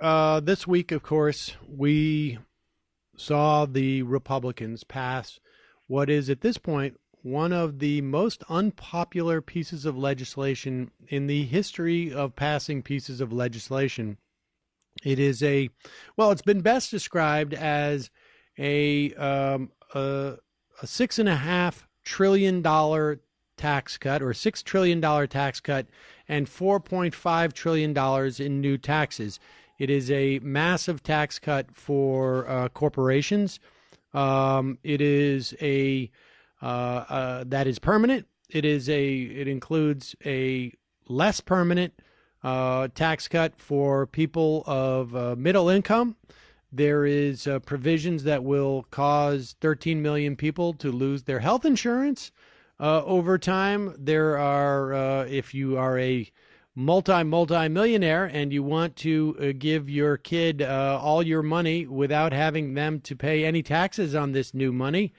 this week, of course, we saw the Republicans pass what is at this point one of the most unpopular pieces of legislation in the history of passing pieces of legislation. It is it's been best described as a $6.5 trillion tax cut, or $6 trillion tax cut, and $4.5 trillion in new taxes. It is a massive tax cut for corporations. It is that is permanent. It includes a less permanent tax cut for people of middle income. There is provisions that will cause 13 million people to lose their health insurance over time. There are, if you are a multi-millionaire and you want to give your kid all your money without having them to pay any taxes on this new money,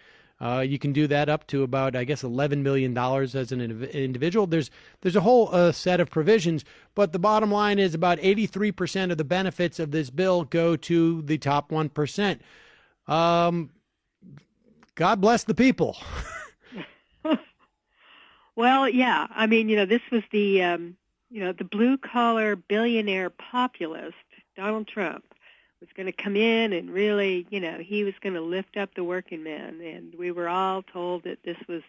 you can do that up to about, I guess, $11 million as an individual. There's a whole set of provisions, but the bottom line is about 83% of the benefits of this bill go to the top 1%. God bless the people. Well, yeah. I mean, this was the blue-collar billionaire populist, Donald Trump, was going to come in and really, he was going to lift up the working man. And we were all told that this was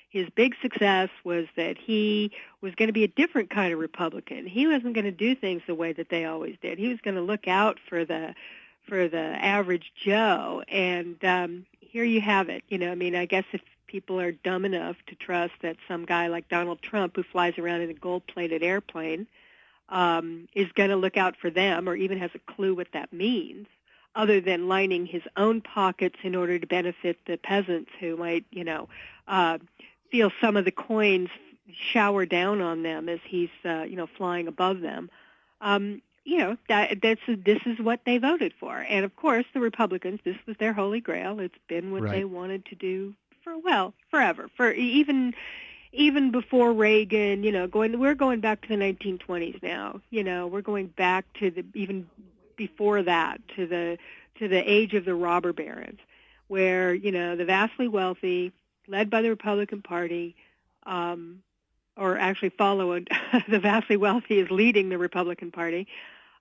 his big success was that he was going to be a different kind of Republican. He wasn't going to do things the way that they always did. He was going to look out for the average Joe. And here you have it. I guess if people are dumb enough to trust that some guy like Donald Trump, who flies around in a gold-plated airplane, is going to look out for them, or even has a clue what that means, other than lining his own pockets in order to benefit the peasants who might, feel some of the coins shower down on them as he's, flying above them. This is what they voted for. And, of course, the Republicans, this was their holy grail. It's been what they wanted to do forever, for even before Reagan, we're going back to the 1920s now. We're going back to even before that, to the age of the robber barons, where, the vastly wealthy, led by the Republican Party, or actually followed, the vastly wealthy is leading the Republican Party,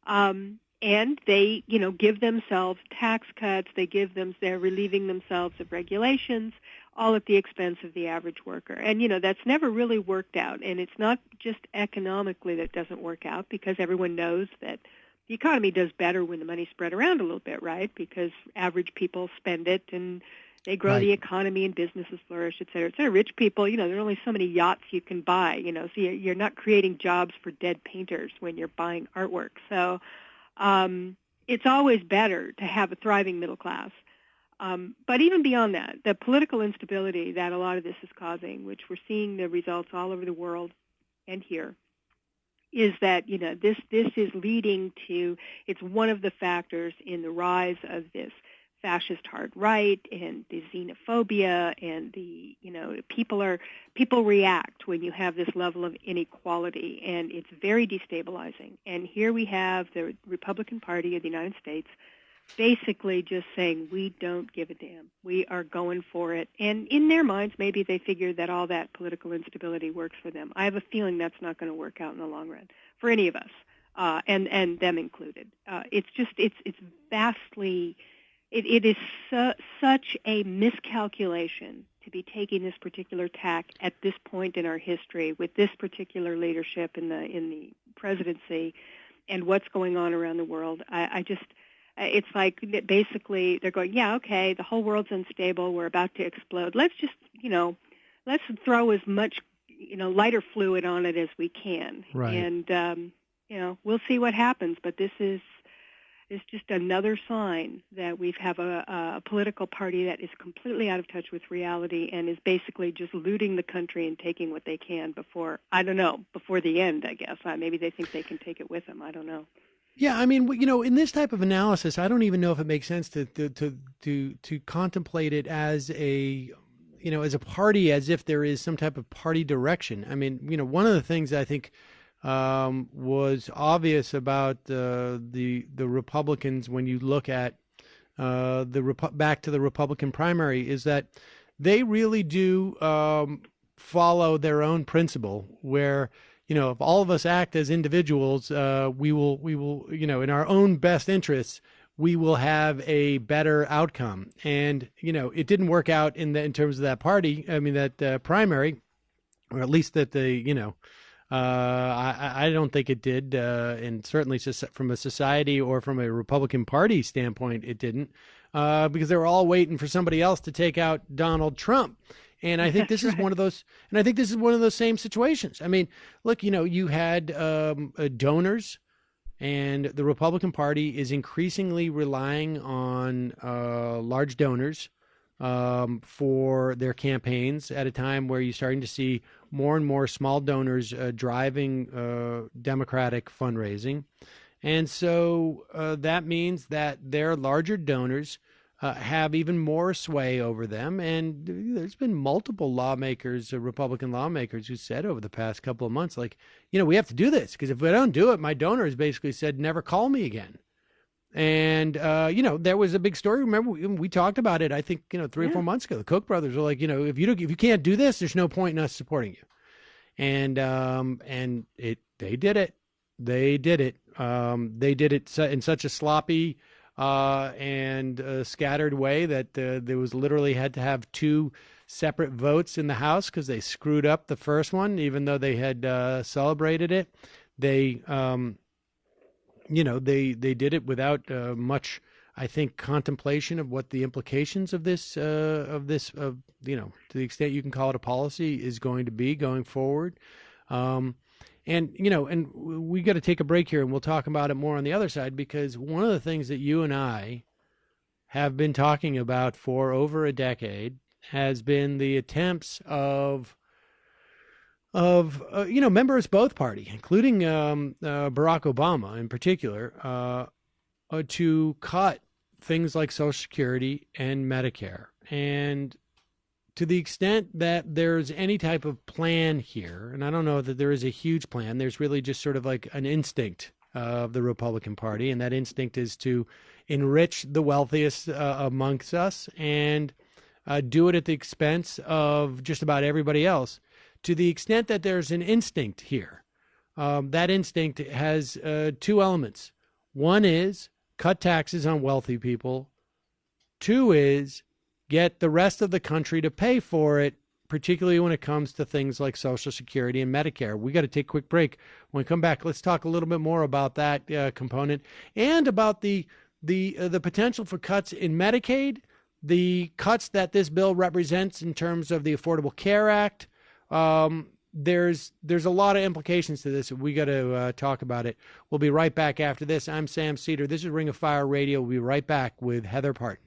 and they, give themselves tax cuts. They're relieving themselves of regulations, all at the expense of the average worker. And, that's never really worked out. And it's not just economically that doesn't work out, because everyone knows that the economy does better when the money's spread around a little bit, right? Because average people spend it and they grow the economy and businesses flourish, et cetera, et cetera. Rich people, there are only so many yachts you can buy, so you're not creating jobs for dead painters when you're buying artwork. So it's always better to have a thriving middle class. But even beyond that, the political instability that a lot of this is causing, which we're seeing the results all over the world and here, is that, this is leading to, it's one of the factors in the rise of this fascist hard right and the xenophobia and the, people react when you have this level of inequality, and it's very destabilizing. And here we have the Republican Party of the United States basically just saying, we don't give a damn. We are going for it. And in their minds, maybe they figure that all that political instability works for them. I have a feeling that's not going to work out in the long run for any of us, and them included. It's vastly, it is such a miscalculation to be taking this particular tack at this point in our history with this particular leadership in the presidency and what's going on around the world. It's like basically they're going, yeah, okay, the whole world's unstable. We're about to explode. Let's just, let's throw as much, lighter fluid on it as we can. Right. And, we'll see what happens. But this is just another sign that we have a political party that is completely out of touch with reality and is basically just looting the country and taking what they can before the end, I guess. Maybe they think they can take it with them. I don't know. Yeah, in this type of analysis, I don't even know if it makes sense to contemplate it as as a party, as if there is some type of party direction. One of the things I think was obvious about the Republicans when you look at back to the Republican primary is that they really do follow their own principle where, if all of us act as individuals, we will, in our own best interests, we will have a better outcome. And, it didn't work out in terms of that party. I mean, that primary, or at least that I don't think it did. And certainly from a society or from a Republican Party standpoint, it didn't, because they were all waiting for somebody else to take out Donald Trump. And I think this is one of those, and I think this is one of those same situations. I mean, look, you had donors, and the Republican Party is increasingly relying on large donors for their campaigns at a time where you're starting to see more and more small donors driving Democratic fundraising. And so that means that their larger donors have even more sway over them. And there's been multiple lawmakers, Republican lawmakers, who said over the past couple of months, like, we have to do this because if we don't do it, my donors basically said, never call me again. And, there was a big story. Remember, we talked about it, I think, 3 or 4 months ago. The Koch brothers were like, if you can't do this, there's no point in us supporting you. And they did it. They did it. They did it in such a sloppy and scattered way that there was literally had to have 2 separate votes in the House because they screwed up the first one, even though they had celebrated it. They they did it without much, I think, contemplation of what the implications of this, to the extent you can call it a policy, is going to be going forward. And we got to take a break here, and we'll talk about it more on the other side, because one of the things that you and I have been talking about for over a decade has been the attempts of members of both party, including Barack Obama in particular, to cut things like Social Security and Medicare. And to the extent that there's any type of plan here, and I don't know that there is a huge plan, there's really just sort of like an instinct of the Republican Party, and that instinct is to enrich the wealthiest amongst us and do it at the expense of just about everybody else. To the extent that there's an instinct here, that instinct has 2 elements. One is cut taxes on wealthy people. 2 is get the rest of the country to pay for it, particularly when it comes to things like Social Security and Medicare. We got to take a quick break. When we come back, let's talk a little bit more about that component and about the potential for cuts in Medicaid, the cuts that this bill represents in terms of the Affordable Care Act. There's a lot of implications to this. We got to talk about it. We'll be right back after this. I'm Sam Seder. This is Ring of Fire Radio. We'll be right back with Heather Parton.